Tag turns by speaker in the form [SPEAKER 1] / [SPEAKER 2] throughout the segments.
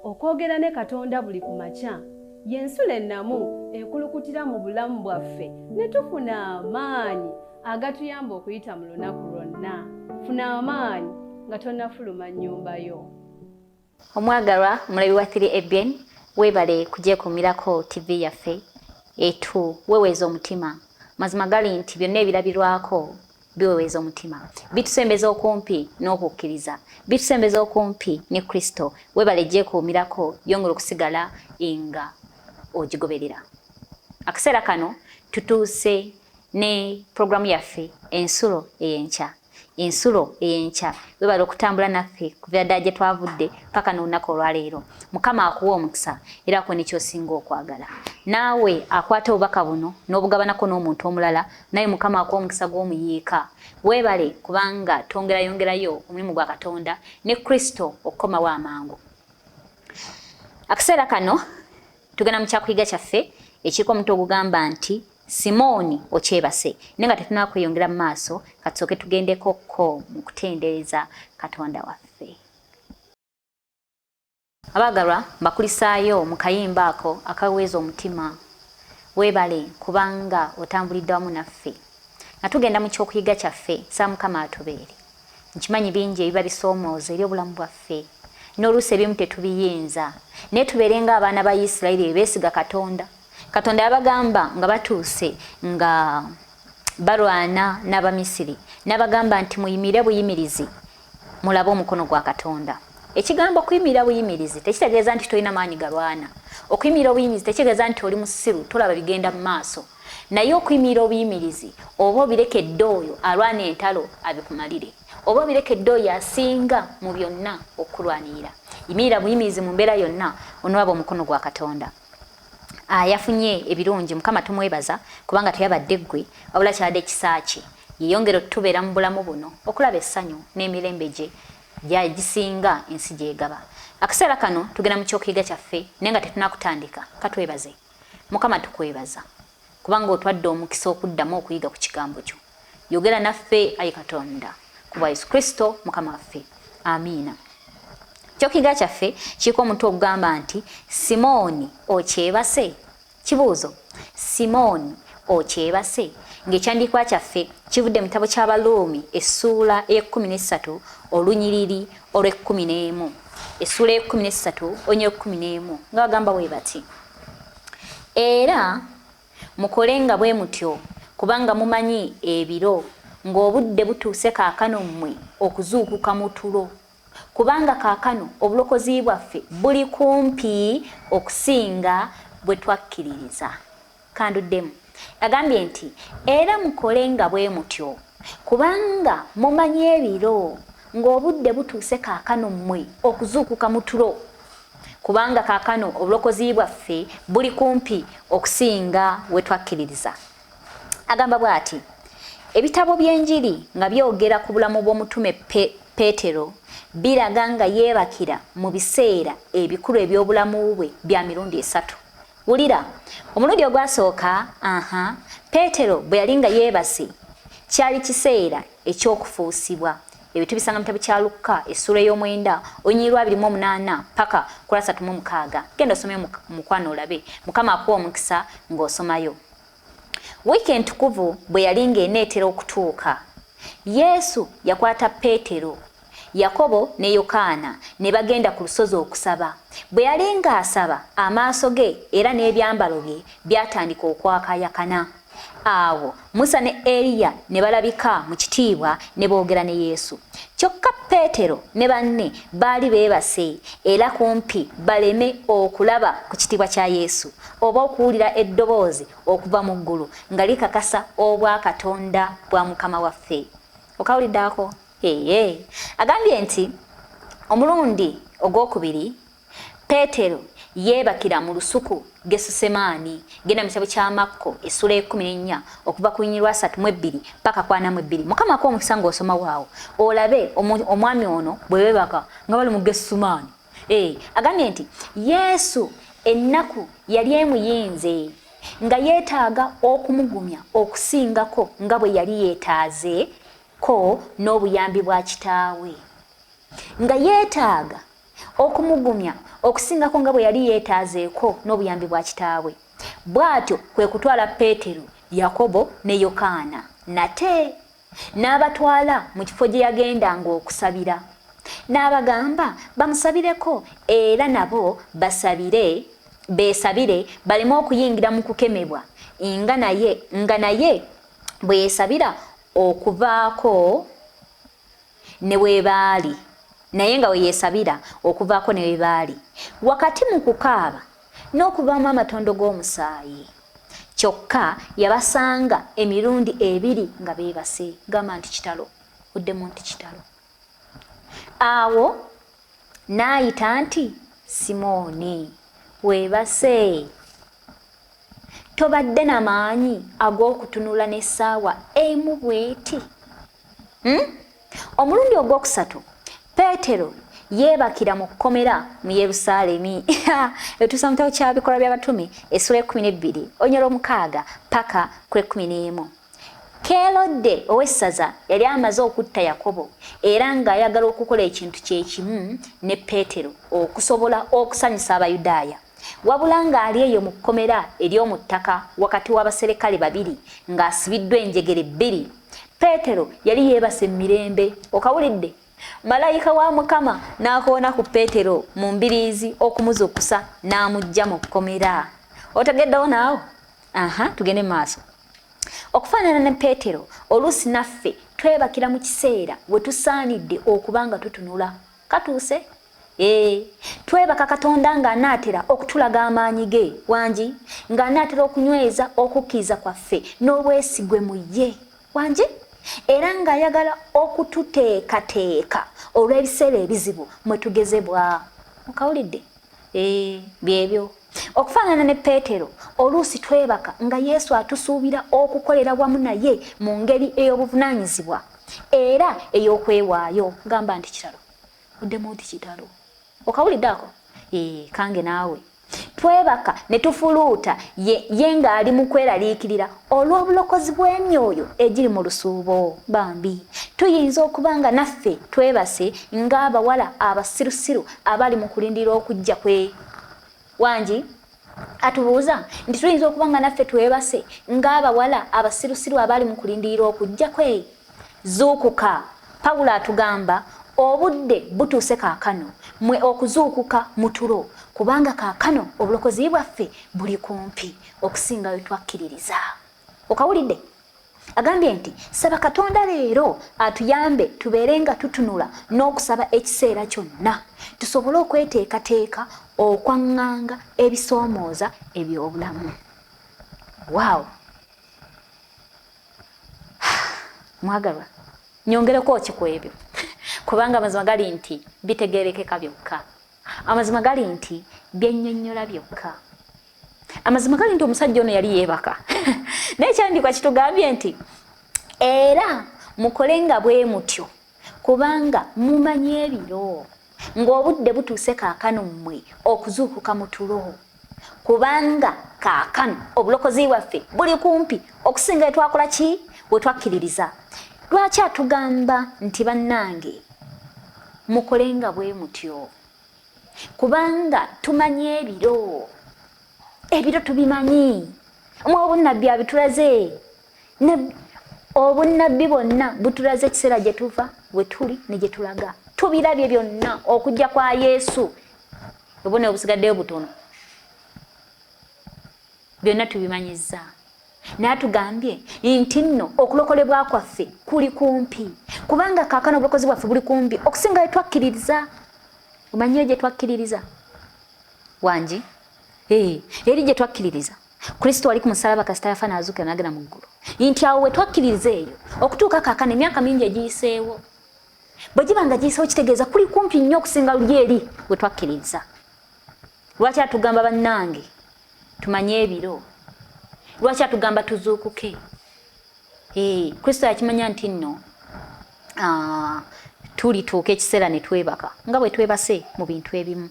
[SPEAKER 1] okwogera ne Katonda buli ku makya y'ensulo ennamu ekulukutira mu bulamu bwaffe ne tufuna amaanyi agatuyamba okuyita mu lunaku lwonna. Funa amaanyi nga tonnafuluma nnyumba yo.
[SPEAKER 2] Omwagalwa mulabi wa 3ABN, weebale kugyekuumirako TV yaffe etu weweeza omutima. Mazima gali nti byonna ebirabirwako biweweeza omutima, bitusembeza okumpi n'okukkiriza, bitusembeza okumpi ne Kristo. Weebale gyekuumirako, yongera okusigala nga ogigoberera. Akaseera kano tutuuse ne programu yaffe Ensulo Ey'enkya. Ensulo Ey'enkya, weebale okutambula naffe kuva ddala gye twavudde paka n'olunaku olwaleero. Mukama akuwa omukisa era akuwe n'ekyosinga okwagala. Naawe akwata obubaka buno n'obugabanako n'omuntu omulala, naye Mukama akuwa omukisa gw'omuyiika. Weebale kubanga yongerayo omulimu gwa Katonda ne Kristo okukomawo amangu. Akaseera kano tugenda mu kyakuyiga kyaffe ekiriko omuntu ogugamba nti Simooni okyebase. Naye nga tetunaakweyongera mu maaso, katusooke tugendekokko mu kutendereza Katonda waffe. Abaagalwa, mbakulisaayo mu kayimba ako akaweeza omutima. Weebale kubanga otambulidde wamu naffe. Nga tugenda mu kyokuyiga kyaffe, saa Mukama atubeere. Nkimanyi bingi ebiba bisoomooza eri obulamu bwaffe. N'oluusi ebimu tetubiyinza. Naye tubeere ng'abaana ba Isirayiri beesiga Katonda. Katonda yabagamba nga batuuse nga balwana n'Abamisiri. N'abagamba nti muyimire buyimirizi mulabe omukono gwa Katonda. Ekigambo okuyimirira buyimirizi tekitegeeza nti tolina maanyi galwana. Okuyimirira obuyimirizi tekitegeeza nti oli musiru tolaba bigenda mu maaso. Naye okuyimirira obuyimirizi oba obirekedde oyo alwana entalo abikumalire, oba obirekedde oyo asinga mu byonna okulwanirira. Yimirira buyimirizi mu mbeera yonna onolaba omukono gwa Katonda. Yafunye ebirungi, Mukama tumwebaza kubanga tuyabadde ggwe wabula kyabadde ekisa kye. Yeyongera otubeera mu bulamu buno okulaba essanyu n'emirembe gye gisinga ensi gyegaba. Akaseera kano tugenda mu kyokuyiga kyaffe naye nga tetunaakutandika. Katwebaze. Mukama tukwebaza kubanga otwadde omukisa okuddamu okuyiga ku kigambo kyo. Yogera naffe ayi Katonda ku bwa Yesu Kristo Mukama waffe. Amiina. Kyokuyiga kyaffe kiriko omuntu okugamba nti Simooni okyebase. Kibuuzo, Simooni okyebase. Ng'ekyandiikwa kyaffe kivudde mu kitabo ky'Abaluumi essuula ey'e13 olunyiriri olw'e11. Essuula ey'e13 olunyiriri olw'e11 nga bagamba bwe bati. Era mukole nga bwe mutyo kubanga mumanyi ebiro ng'obudde butuuse kaakano mmwe okuzuukuka mu tulo. Kubanga kaakano obulokozi bwaffe buli kumpi okusinga bwe twakkiririza. Kanduddemu. Agambye nti era mukole nga bwe mutyo kubanga mumanyi ebiro ng'obudde butuuse kaakano mmwe okuzuukuka mu tulo. Kubanga kaakano obulokozi bwaffe buli kumpi okusinga we twakkiririza. Agamba bw'ati, ebitabo by'enjiri nga byogera ku bulamu bw'omutume Peetero biraga nga yeebakira mu biseera ebikulu eby'obulamu bwe bya mirundi 3. Wulira, omulundi ogwasooka, Peetero bwe yali nga yeebase kyali kiseera eky'okufuusibwa. Ebyo tubisanga mu kitabo kya Luka essuula ey'omwenda olunyiriri 28 paka ku 36. Genda osome mukwano olabe. Mukama akuwa omukisa ng'osomayo. Wiiki entukuvu bwe yali ng'eneetera okutuuka, Yesu yakwata Peetero, Yakobo ne Yokaana ne bagenda ku lusozi okusaba. Bwe yali ng'asaba, amaaso ge era n'ebyambalo bye byatandika okwakayakana. Awo Musa ne Eriya ne balabika mu kitiibwa ne boogera ne Yesu. Kyokka Peetero ne banne baali beebase era kumpi baleme okulaba ku kitiibwa kya Yesu oba okuwulira eddoboozi okuva mu ggulu nga likakasa obwa Katonda bwa Mukama waffe. Okawuliddaako? Agambye nti omulundi ogwokubiri Peetero yeebakira mu lusuku Gesusemaani. Genda mu kitabo kya Makko essuula y'e14 okuva ku lunyiriri 32 paka ku 42. Mukama akuwa omukisa ng'osoma waawo olabe omwami ono bwe beebaka nga bali mu Gesusemaani. Agambye nti Yesu ennaku yali emuyinze nga yeetaaga okumugumya okusingako nga bwe yali yeetaaze ko n'obuyambi bwa kitaawe. Nga yeetaaga okumugumya okusingako nga bwe yali yeetaazeeko n'obuyambi bwa kitaawe. Bw'atyo kwe kutwala Peetero, Yakobo ne Yokaana nate n'abatwala mu kifo gye yagendanga okusabira. N'abagamba bamusabireko era nabo beesabire baleme okuyingira mu kukemebwa nga naye bwe yeesabira okuvaako ne weebaali. Naye nga we yeesabira okuvaako ne weebaali. Wakati mu kukaaba n'okuvaamu amatondo g'omusaayi. Kyokka yabasanga emirundi 2 nga beebase. Gamba nti kitalo. Oddemu nti kitalo. Awo n'ayita nti, Simooni, weebase. Tobadde na maanyi ag'okutunula n'essaawa emu bw'eti. Omulundi ogwokusatu Peetero yeebakira mu kkomera mu Yerusaalemi. Etuusa mu kitabo kya Bikolwa by'Abatume essula 12 onyolo 6 paka ku 11. Kerode ow'essaza yali amaze okutta Yakobo era ng'ayagala okukola ekintu kye kimu ne Peetero okusobola okusanyusa Abayudaaya. Wabula ng'ali eyo mu kkomera ery'omu ttaka wakati w'abaserikale 2 ng'asibiddwa enjegere 2. Peetero yali yeebase mirembe. Okawulidde? Malayika wa Mukama n'akoona ku Peetero mu mbiriizi okumuzukusa n'amujja mu kkomera. Otegeddewo naawe? Tugende maaso. Okufaanana ne Peetero, oluusi naffe twebakira mu kiseera we tusaanidde okuba nga tutunula. Katuuse? Twebaka Katonda ng'anaatera okutulaga amaanyi ge. Wangi? Ng'anaatera okunyweza okukkiriza kwaffe n'obwesigwe mu ye. Wangi? Era ng'ayagala okututeekateeka olw'ebiseera ebizibu mwe tugezebwa. Okawulidde? Byebyo. Okufaanana ne Peetero, oluusi twebaka nga Yesu atusuubira okukolera wamu naye mu ngeri ey'obuvunaanyizibwa era ey'okwewaayo. Gamba nti kitalo. Oddemu nti kitalo. Okawulidde ako? Kange naawe. Twebaka ne tufuluuta ye ng'ali mu kweraliikirira olw'obulokozi bw'emyoyo egiri mu lusuubo. Bambi tuyinza okuba nga naffe twebase ng'abawala abasirusiru abali mu kulindira okujja kwe. Wangi? Atubuuza nti tuyinza okuba nga naffe twebase ng'abawala abasirusiru abali mu kulindira okujja kwe. Zuukuka. Pawulo atugamba obudde butuuse kaakano mwe okuzuukuka mu tulo, kubanga kaakano obulokozi bwaffe buli kumpi okusinga we twakkiririza. Okawulidde? Agambye nti saba Katonda leero atuyambe tubeere nga tutunula n'okusaba ekiseera kyonna tusobole okweteekateeka okwaŋŋanga ebisoomooza eby'obulamu. Waawo! Mwagalwa, nyongereko ki ku ebyo kubanga amazima gali nti bitegeerekeka byokka. Amazima gali nti byennyonnyola byokka. Amazima gali nti omusajja ono yali yeebaka. N'ekyandiikwa kitugambye nti era mukole nga bwe mutyo kubanga mumanyi ebiro ng'obudde butuuse kaakano mmwe okuzuukuka mu tulo, kubanga kaakano obulokozi bwaffe buli kumpi okusinga etwakola ki we twakkiririza. Lwaki atugamba nti bannange mukole nga bwe mutyo? Kubanga tumanyi ebiro tubimanyi. Obunnabbi abitulaze. Obunnabbi bwonna butulaze ekiseera gye tuva, we tuli ne gye tulaga. Tubirabye byonna okujja kwa Yesu. Obubone obusigaddeyo butono. Byonna tubimanyizza. N'atugambye nti nno okulokolebwa kwaffe kuli kumpi, kubanga kaakano obulokozi bwaffe buli kumpi okusinga we twakkiririza. Omanyi gye twakkiririza? Wangi? Eri gye twakkiririza Kristo wali ku musalaba kasita yafa n'azuukira n'agenda mu ggulu. Nti awo we twakkiririza eyo okutuuka kaakano emyaka mingi egiyiseewo. Bwe giba nga giyiseewo kitegeeza kuli kumpi nnyo okusinga luli eri we twakkiririza. Lwaki atugamba bannange tumanye ebiro? Lwaki atugamba tuzuukuke? Kristo yakimanya nti nno tulituuka ekiseera ne twebaka nga bwe twebase mu bintu ebimu.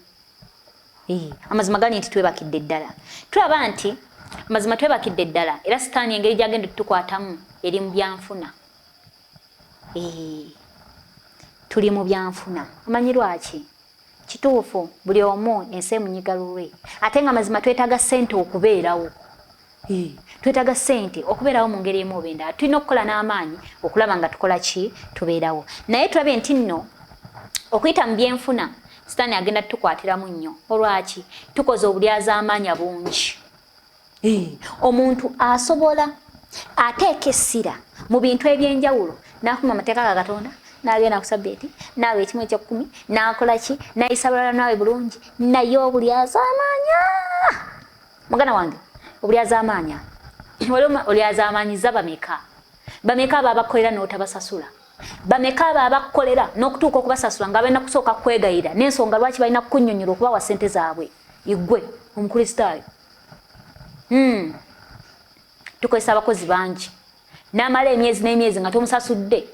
[SPEAKER 2] Amazima gali nti twebakidde ddala. Tulaba nti amazima twebakidde ddala era sitaani engeri gy'agenda tutukwatamu eri mu byanfuna. Tuli mu byanfuna. Omanyi lwaki? kituufu buli omu ensi emunyiga lulwe ate nga mazima twetaaga ssente okubeerawo. Twetaaga ssente okubeerawo mu ngeri emu oba endala. Tulina okukola n'amaanyi okulaba nga tukola ki tubeerawo. Naye tulabe nti nno okuyita mu byenfuna Sitaani agenda tukwatiramu nnyo. Olwaki? Tukoze obulyazaamaanya bungi. Omuntu asobola ateeka essira mu bintu ebyenjawulo n'akuma amateeka ga Katonda n'agenda ku Sabbiiti n'awa ekimu eky'ekkumi n'akola ki n'ayisa balala nawe bulungi naye obulyazaamaanya. Mugana wange obulyazaamaanya olyazaamaanyiza bameka abo abakolera n'otabasasula, bameka abo abakolera n'okutuuka okubasasula nga balina kusooka kwegayira n'ensonga lwaki balina kukunnyonnyola okubawa ssente zaabwe. Igwe omukristaayo tukozesa abakozi bangi n'amala emyezi n'emyezi nga tomusasudde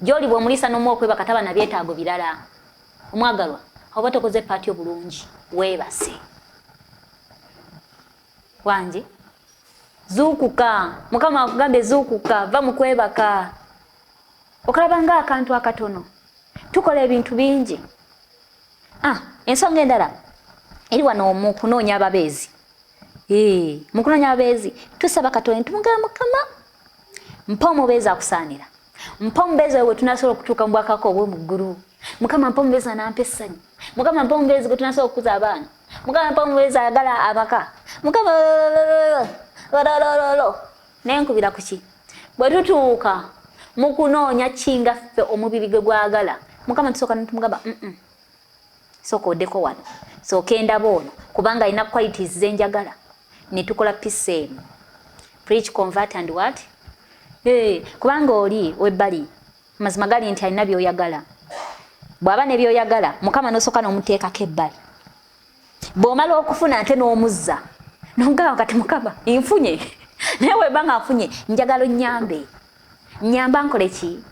[SPEAKER 2] gy'oli bw'omulisa n'omu okwebaka taba na byetaago birala. Omwagalwa oba tokoze paati obulungi weebase wange. Zuukuka, Mukama akugambe zuukuka, va mu kwebaka. Okalaba ng'akantu akatono tukola ebintu bingi. Ensonga endala eri wano mu kunoonya ababeezi. Mu kunoonya ababeezi tusaba Katonda tumugamba Mukama mpa omubeezi akusaanira, mpa omubeezi we tunasobola okutuuka mu bwakako obw'omu ggulu. Mukama mpa omubeezi anampa essanyu, Mukama mpa omubeezi gwe tunasobola okukuza abaana, Mukama mpa omubeezi ayagala amaka, Mukama nenkubira ku ki bwe tutuuka mu kunoonya kinga ffe omubiri gwe gwagala. Mukama tusooka netumugamba sooka oddeko wano, sooka endaba ono kubanga alina qualities zenjagala. Ne tukola peace emu, preach, convert and what? Kubanga oli webbali mazima gali nti alina byoyagala. Bw'aba ne byoyagala Mukama n'osooka n'omuteekako ebbali. Bw'omala okufuna ate n'omuzza n'omugamba kati Mukama nfunye naye weba nga nfunye njagala nnyambe. Nnyamba nkole ki?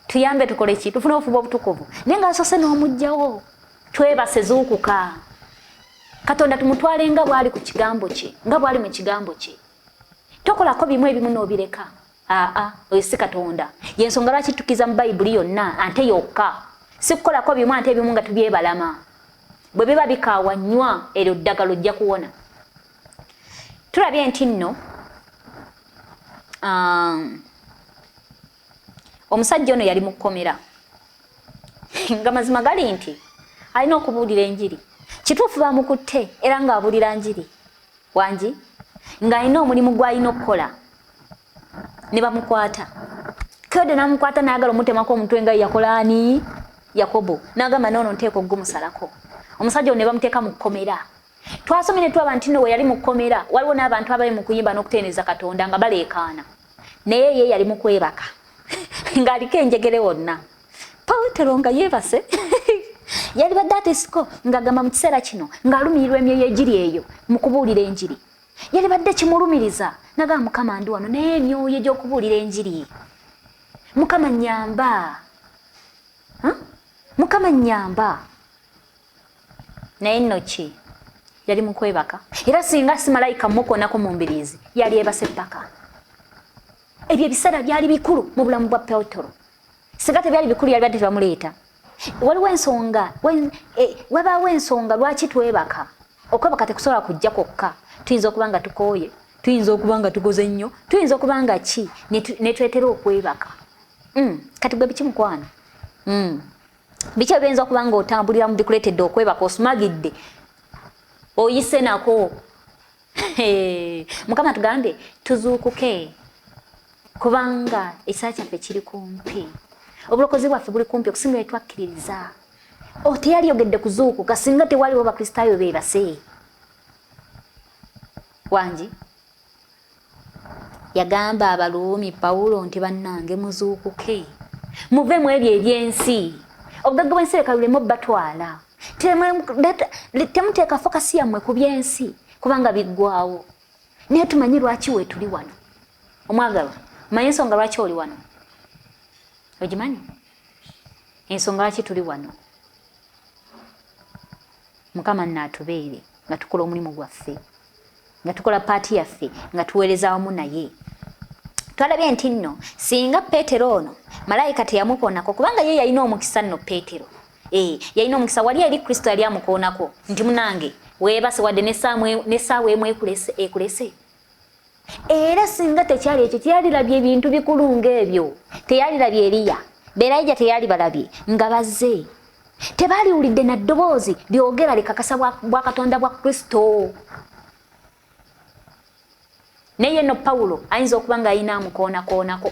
[SPEAKER 2] Tuyambe tukole ki? Tufune obufuba obutukuvu. Naye nga asoose n'omugjawo. Twebase zuukuka. Katonda tumutwale nga bw'ali ku kigambo kye, nga bw'ali mu kigambo kye. Tokolako bimu ebimu n'obireka. Oyo si Katonda. Y'ensonga lwaki tukiza mu Bayibuli yonna ante yokka. Si kukolako bimu ante ebimu nga tubyebalama. Bwe biba bikaawa nnywa eryo ddagala ojja kuwona. Tulabye nti nno omusajja ono yali mu kkomera nga mazima gali nti alina okubuulira enjiri. Kituufu bamukutte era ng'abuulira njiri wangi ng'alina omulimu gw'alina okukola ne bamukwata. Kode n'amukwata n'ayagala omutemako omutwe nga yakola ani? Yakobo. N'agamba noono nteeka ogumusalako. Omusajja ono ne bamuteeka mu kkomera. Twasomye ne tulaba nti nno we yali mu kkomera waliwo n'abantu abali mu kuyimba n'okuteneza Katonda nga baleekaana. Naye ye yali mu kwebaka ng'aliko enjegere wonna. Pawulo nga yeebase yali badde atesiko ng'agamba mu kiseera kino ng'alumirirwa emyoyo egiri eyo mu kubuulira enjiri. Yali badde kimulumiriza n'agamba Mukama ndi wano naye emyoyo gy'okubuulira enjiri. Mukama nnyamba. Mukama nnyamba. Naye nno ki? Yali mu kwebaka. Era singa si malayika mukoonako mu mbiriizi yali ebase paka. Ebyo ebiseera byali bikulu mu bulamu bwa Pawulo. Singa tebyali bikulu yali badde tebamuleeta. Waliwo ensonga, wabaawo ensonga lwaki twebaka. Okwebaka tekusobola kujja kwokka. Tuyinza okuba nga tukooye, tuyinza okuba nga tukoze nnyo, tuyinza okuba nga ki ne twetera okwebaka. Kati gwe biki mukwano? Biki ebiyinza okuba nga otambulira mu bikuleetedde okwebaka osumagidde oyise nako. Mukama tugambe tuzuukuke kubanga ekiseera kyaffe kiri kumpi. Obulokozi bwaffe buli kumpi okusinga bye twakkiririza. Teyali yogedde kuzuukuka singa tewaliwo bakristaayo beebase. Wangi yagamba Abaluumi Pawulo nti bannange muzuukuke muve mu ebyo ebyensi. Obugagga bw'ensi leka buleme obbatwala. Temuteeka fokasi yammwe ku byensi kubanga biggwaawo. Naye tumanyi lwaki we tuli wano. Omwagalwa, manyi ensonga lwaki oli wano? Ogimanyi? Ensonga lwaki tuli wano? Mukama n'atubeere nga tukola omulimu gwaffe, nga tukola paati yaffe, nga tuweereza wamu naye. Twalabye nti nno singa Peetero ono malayika teyamukoonako kubanga ye yalina omukisa nno Peetero. yalina omukisa wali eri Kristo yali amukoonako nti munange weebase wadde n'essaawa emu ekulese era singa tekyali ekyo teyalirabye ebintu bikulu ng'ebyo teyalirabye Eriya Berayija teyali balabye nga bazze tebaaliwulidde na ddoboozi lyogera likakasa bwa Katonda bwa Kristo naye nno Pawulo ayinza okuba nga ayina amukoonako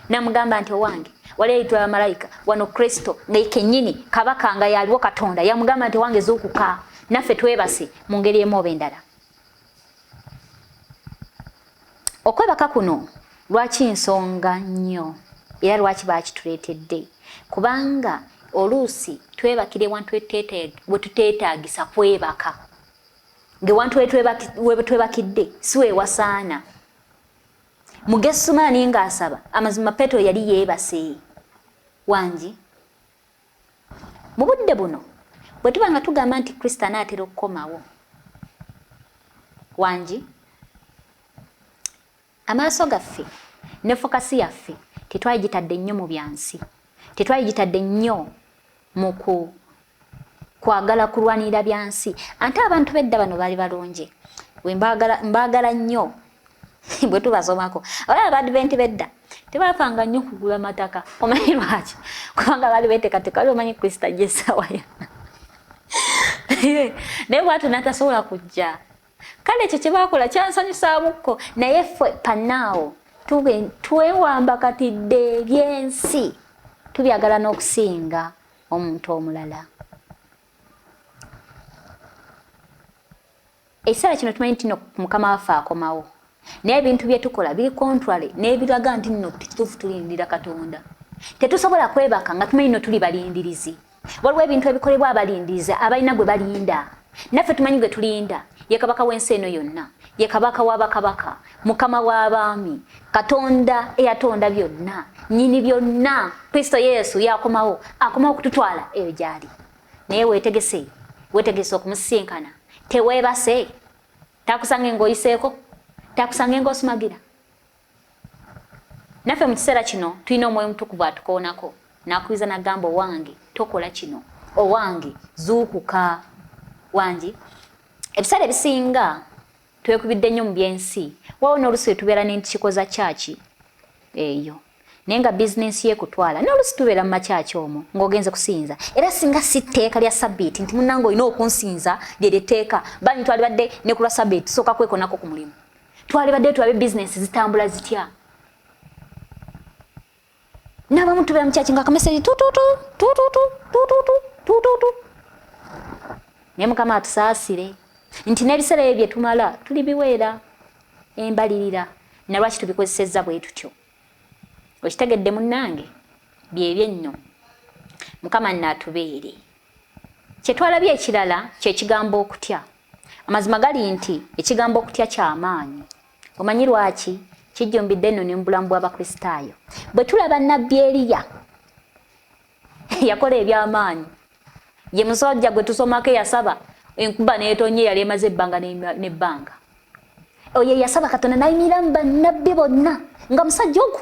[SPEAKER 2] namugamba nti owange wali ayitibwa bamalayika wano Kristo nga kennyini kabaka nga yaliwo Katonda yamugamba nti owange zuukuka naffe twebase mu ngeri emu oba endala okwebaka kuno lwaki nsonga nnyo era lwaki baakituleetedde kubanga oluusi twebakire wantu we tuteetaagisa kwebaka ngewantu we twebakidde si weewasaana Mugesumaani ng'asaba amazima Petero yali yeebase wangi mu budde buno bwe tuba nga tugamba nti Kristo anaatera okukomawo wangi amaaso gaffe ne fokasi yaffe tetwayigitadde nnyo mu byansi tetwayigitadde nnyo mu kwagala kulwanirira byansi ate abantu bedda bano baali balungi mbaagala nnyo bwe tubasomako olaba Adventi bedda tebafanga nnyo kugula mataka omanyi lwaki kubanga baali beeteekateeka wali omanyi Kristo ajja essaawa yonna naye bwatu n'atasobola kujja kale ekyo kye baakola kyansanyusaamuko naye ffe pannaawo twewamba katidde ebyensi tubyagala n'okusinga omuntu omulala ekiseera kino tumanyi nti Mukama waffe akomawo naye ebintu bye tukola biri contrary n'ebiraga nti nno tekituufu tulindira Katonda tetusobola kwebaka nga tumanyi nno tuli balindirizi waliwo ebintu ebikolebwa abalindirizi abalina gwe balinda naffe tumanyi gwe tulinda ye kabaka w'ensi eno yonna ye kabaka w'abakabaka Mukama w'abaami Katonda eyatonda byonna nnyini byonna Kristo Yesu yakomawo akomawo kututwala eyo gyali naye weetegese okumusisinkana teweebase takusange ng'oyiseeko takusange ng'osumagira naffe mu kiseera kino tulina omwoyo mutukuvu atukoonako n'akuyiriza n'agamba owange tokola kino owange zuukuka wangi ebiseera ebisinga twekubidde nnyo mu byensi wawo n'olusi tubeera n'entikikoza kyaki eyo naye nga bizinensi yekutwala n'olusi tubeera mu makyaki omwo ng'ogenze kusinza era singa si tteeka lya sabbiiti nti munnange olina okunsinza lyeryo etteeka banyi twalibadde ne kulwa sabbiiti sooka kwekonako ku mulimu twalibadde tulabe bizinensi zitambula zitya n'abamu tubeera mu kyaki nga kameseji tututu naye Mukama atusaasire nti n'ebiseera ebyo bye tumala tuli biweera embalirira na lwaki tubikozesezza bwe tutyo okitegedde munnange byebyo nno Mukama nnaatubeere kye twalabye ekirala kye kigambo okutya amazima gali nti ekigambo okutya ky'amaanyi omanyi lwaki kijjumbidde nno ne mu bulamu bw'Abakristaayo bwe tulaba nnabbi Eriya yakola eby'amaanyi ye musajja gwe tusomako eyasaba enkuba n'etonnya yali emaze ebbanga n'ebbanga oyo yasaba Katonda n'ayimirira mu bannabbi bonna nga musajja ogwo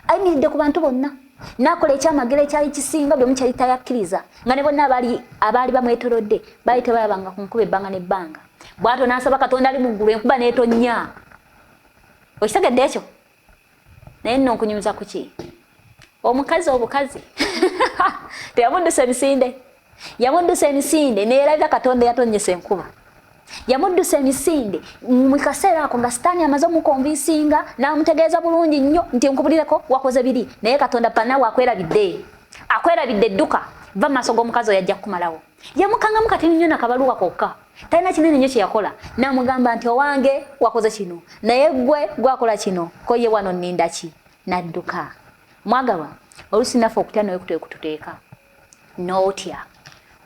[SPEAKER 2] ayimiridde ku bantu bonna n'akola ekyamagero ekyali kisinga bwe mukyali tayakkiriza nga ne bonna abaali bamwetorodde baali tebalabanga ku nkuba ebbanga n'ebbanga bw'atyo n'asaba Katonda ali mu ggulu enkuba n'etonnya okitegedde ekyo naye nno nkunyumiza ku ki omukazi obukazi teyamuddusa emisinde yamuddusa emisinde neerabira Katonda yatonnyesa enkuba yamuddusa emisinde mu kaseera ako nga sitaani amaze omukonvinsinga n'amutegeeza bulungi nnyo nti nkubulireko wakoze biri naye Katonda panaawe akwerabidde edduka va maaso g'omukazi oyo ajja kukumalawo yamukangamu kati nnyo nakabaluwa kokka talina kinene nnyo kye yakola n'amugamba nti owange wakoze kino naye gwe gwakola kino ko ye wano nninda ki n'adduka mwagalwa oluusi naffe okutya naye kututeeka n'otya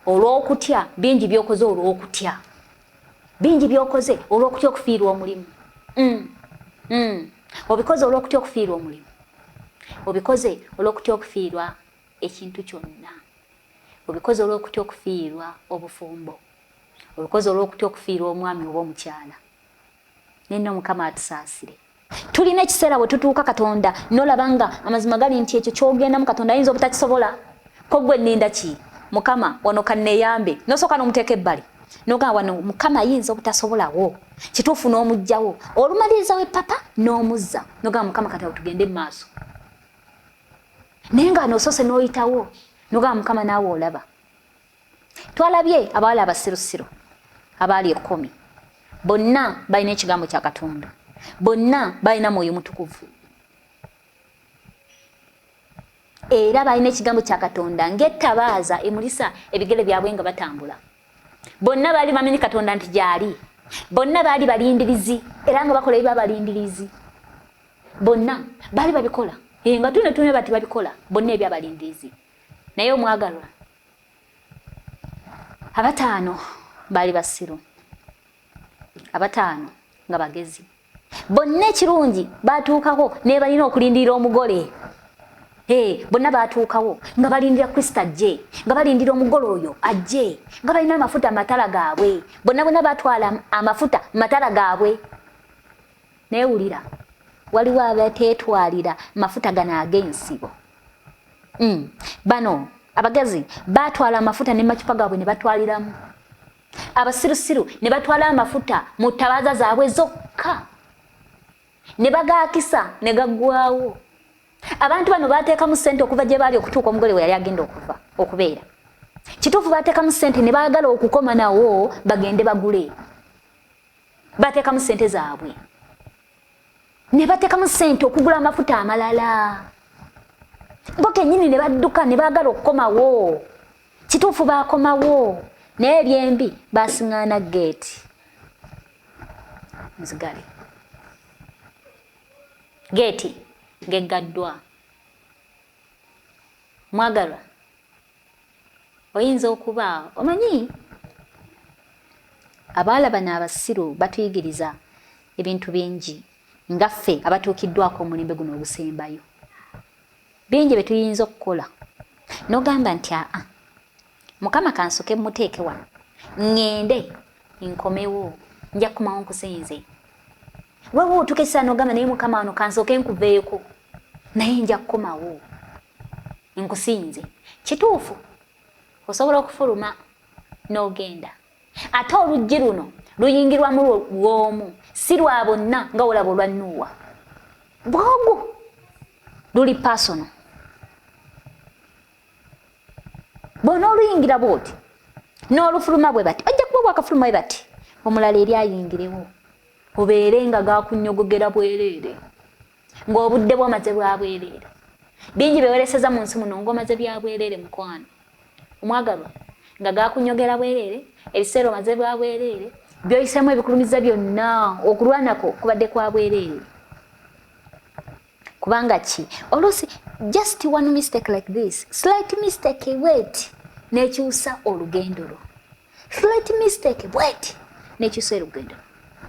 [SPEAKER 2] olw'okutya bingi by'okoze olw'okutya bingi by'okoze olw'okutya okufiirwa omulimu obikoze olw'okutya okufiirwa omulimu obikoze olw'okutya okufiirwa ekintu kyonna obikoze olw'okutya okufiirwa obufumbo obikoze olw'okutya okufiirwa omwami oba omukyala nenno Mukama atusaasire tulina ekiseera bwe tutuuka Katonda n'olaba nga amazima gali nti ekyo ky'ogendamu Katonda ayinza obutakisobola ko gwe nninda ki mukama wano kanneeyambe nosooka n'omuteeka ebbali nogamba wano mukama ayinza obutasobolawo kituufu n'omugjawo olumalirizawo epapa n'omuzza nogamba mukama kati tugende mu maaso naye nga nosoose n'oyitawo nogamba mukama naawe olaba. Twalabye abawala abasirusiru abaali 10 bonna balina ekigambo kya Katonda, bonna balina mwoyo mutukuvu era balina ekigambo kya Katonda ng'ettabaaza emulisa ebigere byabwe nga batambula. Bonna baali bamanyi Katonda nti gyali, bonna baali balindirizi era nga bakola ebyo abalindirizi, bonna baali babikola nga tune bati babikola bonna ebyo abalindirizi. Naye omwagalwa abataano baali basiru, abataano nga bagezi, bonna ekirungi batuukako ne balina okulindirira omugole. Bonna batuukawo nga balindira Kristo ajje, nga balindira omugole oyo ajje, nga balina amafuta matala gaabwe, bonna batwala amafuta matala gaabwe. Naye wulira, waliwo abateetwalira mafuta gano ag'ensibo. Bano abagezi batwala amafuta ne macupa gaabwe ne batwaliramu. Abasirusiru ne batwala amafuta mu ttabaaza zaabwe zokka ne bagaakisa ne gaggwawo. Abantu bano bateekamu ssente okuva gye baali okutuuka omugole we yali agenda okubeera. Kituufu bateekamu ssente ne baagala okukoma nawo bagende bagule. Bateekamu ssente zaabwe ne bateekamu ssente okugula amafuta amalala. Bo kennyini ne badduka ne baagala okukomawo. Kituufu baakomawo naye ebyembi baasiŋŋaana geeti. Nzigale geeti ngeggaddwa. Mwagalwa, oyinza okuba omanyi abaala bano abasiru batuyigiriza ebintu bingi nga ffe abatuukiddwako omulembe guno ogusembayo. Bingi bye tuyinza okukola n'ogamba nti mukama kansoke muteeke wano ŋŋende nkomewo nja kumawo nkusinze. Wewe otukesa n'ogamba naye mukama wano kansoke nkuveeko naye nja kukomawo nkusinze. Kituufu osobola okufuluma n'ogenda ate oluggi luno luyingirwamu lw'omu si lwa bonna nga olaba olwa Nuuwa. Bwogu luli pasono. Bona oluyingira bwoti n'olufuluma bwe bati ajja kuba bwakafuluma bwe bati omulala eri ayingirewo obeere nga gakunyogogera bwereere ng'obudde bwamaze bwa bwereere. Bingi bewereseza mu nsi muno ng'omaze bya bwereere mukwano omwagalwa nga gakunyogera bwereere ebiseera omaze bwa bwereere by'oyisemu ebikulumiza byonna okulwanako kubadde kwa bwereere. Kubanga ki oluusi just one mistake like this, slight mistake wait nekyusa olugendo lwo. Slight mistake wait nekyusa olugendo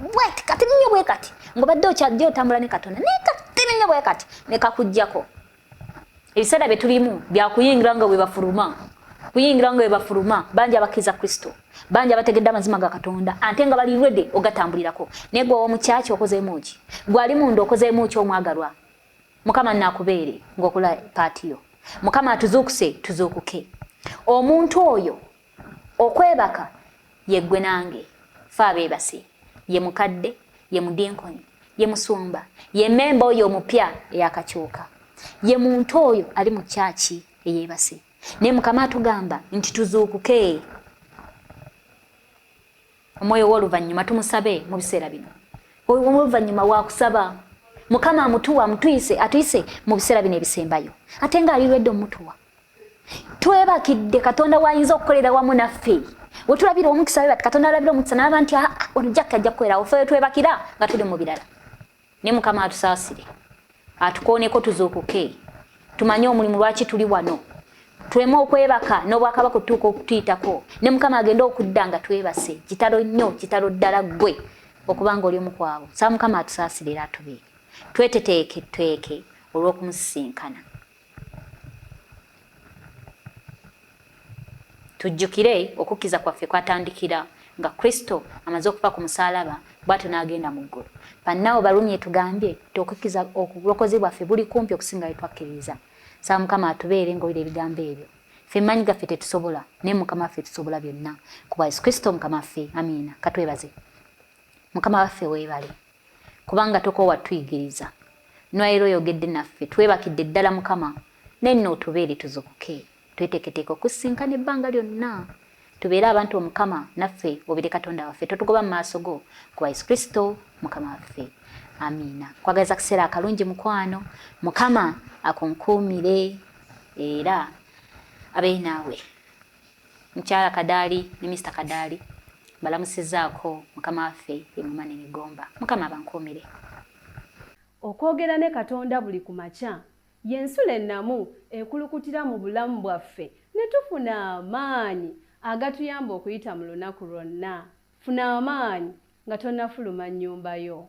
[SPEAKER 2] wait kati nnyo bwe kati ng'obadde okyajja otambula ne Katonda ne kati nnyo bwe kati ne kakuggyako. Ebiseera bye tulimu bya kuyingira nga bwe bafuluma, kuyingira nga bwe bafuluma. Bangi abakkiriza Kristo, bangi abategedde amazima ga Katonda ate nga bali ready ogatambulirako. Naye gwe omukyaki okozeemu ki? Gwali munda okozeemu ki omwagalwa? Mukama nnakubeere ng'okola paatiyo. Mukama atuzuukuse tuzuukuke. Omuntu oyo okwebaka ye ggwe nange fe abeebase, ye mukadde, ye mudinkoni, ye musumba, ye mmemba oyo omupya eyakakyuka, ye muntu oyo ali mu kyaki eyeebase. Naye Mukama atugamba nti tuzuukuke. Omwoyo w'oluvannyuma tumusabe mu biseera bino. Oluvannyuma waakusaba Mukama amutuwa atuyise mu biseera bino ebisembayo ate nga aliredde omutuwa. Twebakidde Katonda wayinza okukolera wamu naffe. We tulabira omukisa bati Katonda alabira omukisa n'aba nti ono jakka ajja kukolerawo ffe twebakira nga tuli mu birala. Ne Mukama atusaasire atukooneko tuzuukuke tumanye omulimu lwaki tuli wano. Tuleme okwebaka n'obwakabaka okutuuka okutuyitako ne Mukama agenda okudda nga twebase kitalo nnyo kitalo ddala ggwe okubanga oli omu kwabo. Saa Mukama atusaasire era atubeere. Tweteteeke olw'okumusisinkana. Tujjukire okukkiza kwaffe kwatandikira nga Kristo amaze okufa ku musaalaba bw'atyo n'agenda mu ggulu. Bannaawo Balumi etugambye okukkiza obulokozi bwaffe buli kumpi okusinga bye twakkiriza. Saa Mukama atubeere ng'owulira ebigambo ebyo. ffe maanyi gaffe tetusobola naye mukama waffe tusobola byonna kuba yesu kristo mukama waffe. Amiina. Katwebaze. Mukama waffe weebale kubanga tokoowa tuyigiriza nwairo oyogedde naffe twebakidde ddala mukama nenno otubeere tuzukuke tweteeketeeka okusinkana ebbanga lyonna tubeere abantu omukama naffe obeere katonda waffe totugoba mu maaso go kuba yesu kristo mukama waffe. Amiina. Kwagaliza kiseera akalungi mukwano mukama akunkuumire era abeere naawe. Mukyala Kadaali ne Mr. Kadaali balamusizaako mukama waffe emuma n'emigomba. Mukama abankuumire.
[SPEAKER 1] Okwogera ne Katonda buli ku makya y'ensula ennamu ekulukutira mu bulamu bwaffe ne tufuna amaanyi agatuyamba okuyita mu lunaku lwonna. Funa amaanyi nga tonnafuluma nnyumba yo.